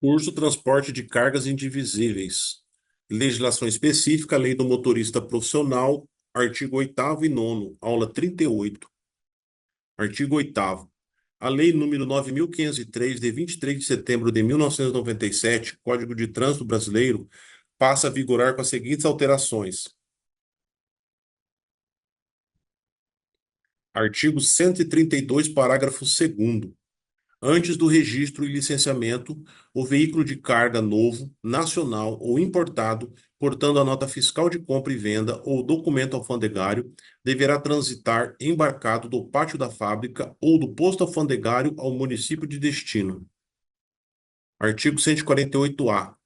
Curso Transporte de Cargas Indivisíveis. Legislação específica, Lei do Motorista Profissional, artigo 8º e 9º, aula 38. Artigo 8º. A Lei número 9.503, de 23 de setembro de 1997, Código de Trânsito Brasileiro, passa a vigorar com as seguintes alterações. Artigo 132, parágrafo 2º. Antes do registro e licenciamento, o veículo de carga novo, nacional ou importado, portando a nota fiscal de compra e venda ou documento alfandegário, deverá transitar embarcado do pátio da fábrica ou do posto alfandegário ao município de destino. Artigo 148-A.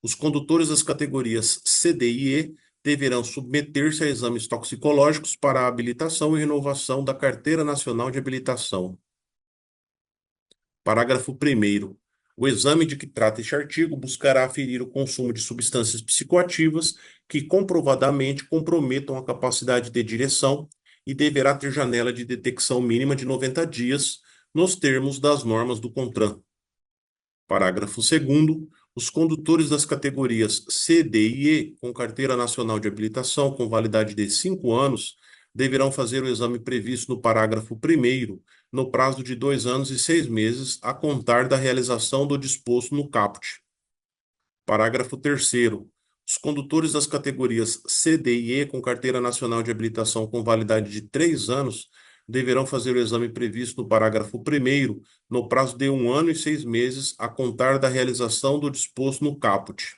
Os condutores das categorias C, D e E deverão submeter-se a exames toxicológicos para a habilitação e renovação da Carteira Nacional de Habilitação. Parágrafo 1º. O exame de que trata este artigo buscará aferir o consumo de substâncias psicoativas que comprovadamente comprometam a capacidade de direção e deverá ter janela de detecção mínima de 90 dias, nos termos das normas do CONTRAN. Parágrafo 2º. Os condutores das categorias C, D e E, com Carteira Nacional de Habilitação com validade de 5 anos, deverão fazer o exame previsto no parágrafo 1º, no prazo de 2 anos e 6 meses, a contar da realização do disposto no caput. Parágrafo 3º. Os condutores das categorias C, D e E, com Carteira Nacional de Habilitação com validade de 3 anos, deverão fazer o exame previsto no parágrafo 1º, no prazo de 1 ano e 6 meses, a contar da realização do disposto no caput.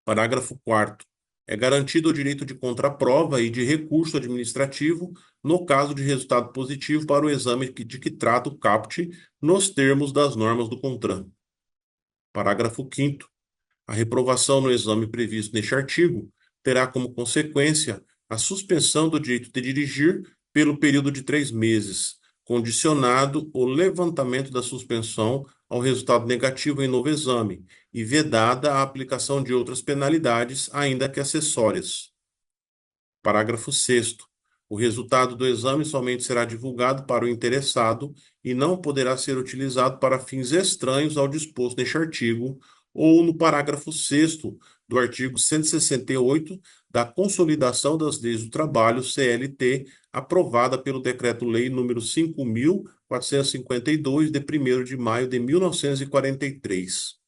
Parágrafo 4º. É garantido o direito de contraprova e de recurso administrativo no caso de resultado positivo para o exame de que trata o caput, nos termos das normas do CONTRAN. Parágrafo 5º. A reprovação no exame previsto neste artigo terá como consequência a suspensão do direito de dirigir pelo período de 3 meses, condicionado o levantamento da suspensão ao resultado negativo em novo exame e vedada a aplicação de outras penalidades, ainda que acessórias. Parágrafo 6º. O resultado do exame somente será divulgado para o interessado e não poderá ser utilizado para fins estranhos ao disposto neste artigo ou no parágrafo 6º do artigo 168 da Consolidação das Leis do Trabalho, CLT, aprovada pelo Decreto-Lei número 5.452, de 1º de maio de 1943.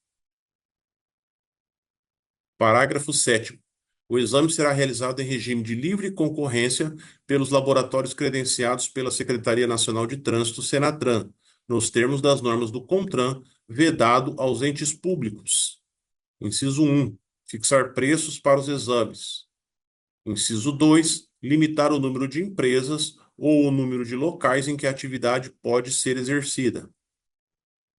Parágrafo 7º. O exame será realizado em regime de livre concorrência pelos laboratórios credenciados pela Secretaria Nacional de Trânsito, Senatran, nos termos das normas do CONTRAN, vedado aos entes públicos. Inciso 1. Fixar preços para os exames. Inciso 2. Limitar o número de empresas ou o número de locais em que a atividade pode ser exercida.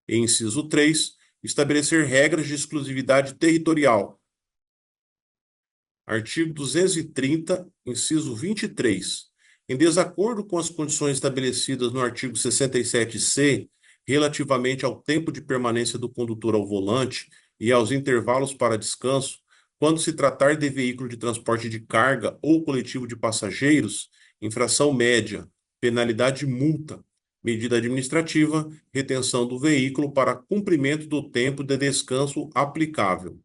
E inciso 3. Estabelecer regras de exclusividade territorial. Artigo 230, inciso 23. Em desacordo com as condições estabelecidas no artigo 67-C, relativamente ao tempo de permanência do condutor ao volante e aos intervalos para descanso, quando se tratar de veículo de transporte de carga ou coletivo de passageiros, infração média, penalidade multa, medida administrativa, retenção do veículo para cumprimento do tempo de descanso aplicável.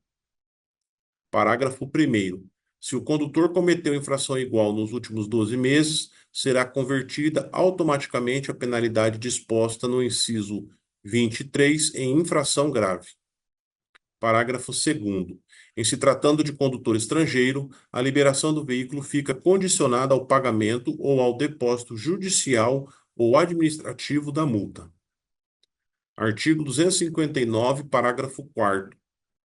Parágrafo 1º. Se o condutor cometeu infração igual nos últimos 12 meses, será convertida automaticamente a penalidade disposta no inciso 23 em infração grave. Parágrafo 2º. Em se tratando de condutor estrangeiro, a liberação do veículo fica condicionada ao pagamento ou ao depósito judicial ou administrativo da multa. Artigo 259, parágrafo 4º.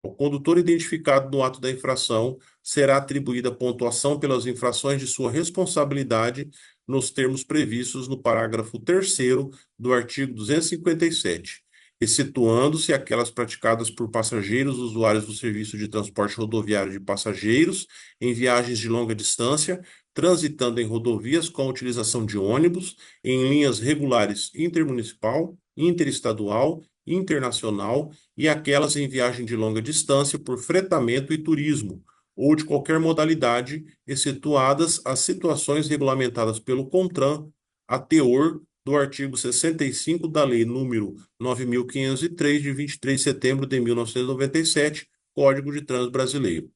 Ao condutor identificado no ato da infração, será atribuída pontuação pelas infrações de sua responsabilidade nos termos previstos no parágrafo 3º do artigo 257, excetuando-se aquelas praticadas por passageiros usuários do serviço de transporte rodoviário de passageiros em viagens de longa distância, transitando em rodovias com a utilização de ônibus, em linhas regulares intermunicipal, interestadual, internacional e aquelas em viagem de longa distância por fretamento e turismo, ou de qualquer modalidade, excetuadas as situações regulamentadas pelo CONTRAN, a teor do artigo 65 da Lei número 9.503, de 23 de setembro de 1997, Código de Trânsito Brasileiro.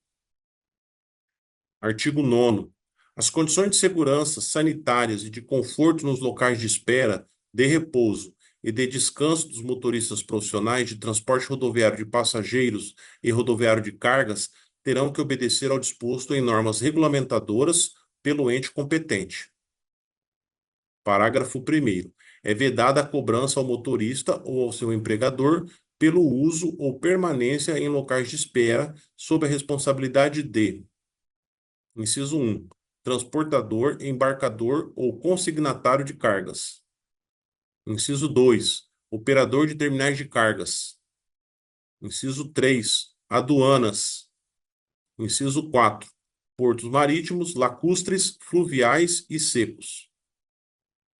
Artigo 9º. As condições de segurança sanitárias e de conforto nos locais de espera, de repouso e de descanso dos motoristas profissionais de transporte rodoviário de passageiros e rodoviário de cargas terão que obedecer ao disposto em normas regulamentadoras pelo ente competente. Parágrafo 1º. É vedada a cobrança ao motorista ou ao seu empregador pelo uso ou permanência em locais de espera sob a responsabilidade de: inciso 1, transportador, embarcador ou consignatário de cargas. Inciso 2, operador de terminais de cargas. Inciso 3, aduanas. Inciso 4, portos marítimos, lacustres, fluviais e secos.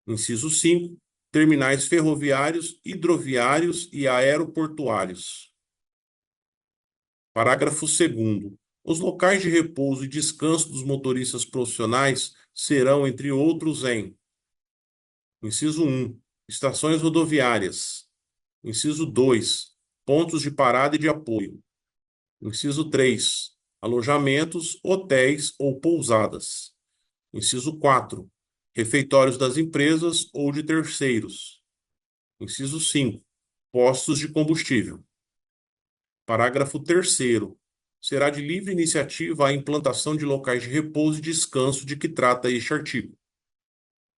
Inciso 5, terminais ferroviários, hidroviários e aeroportuários. Parágrafo 2º. Os locais de repouso e descanso dos motoristas profissionais serão, entre outros, em: inciso 1, estações rodoviárias. Inciso 2, pontos de parada e de apoio. Inciso 3, alojamentos, hotéis ou pousadas. Inciso 4, refeitórios das empresas ou de terceiros. Inciso 5, postos de combustível. Parágrafo 3º. Será de livre iniciativa a implantação de locais de repouso e descanso de que trata este artigo.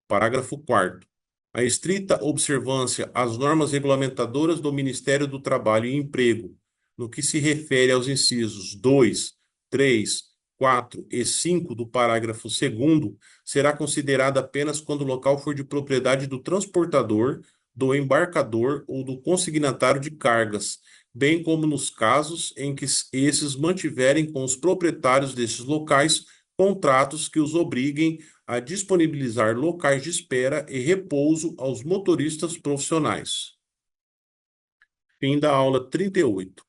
Parágrafo 4º. A estrita observância às normas regulamentadoras do Ministério do Trabalho e Emprego, no que se refere aos incisos 2, 3, 4 e 5 do parágrafo 2º, será considerada apenas quando o local for de propriedade do transportador, do embarcador ou do consignatário de cargas, bem como nos casos em que esses mantiverem com os proprietários desses locais contratos que os obriguem a disponibilizar locais de espera e repouso aos motoristas profissionais. Fim da aula 38.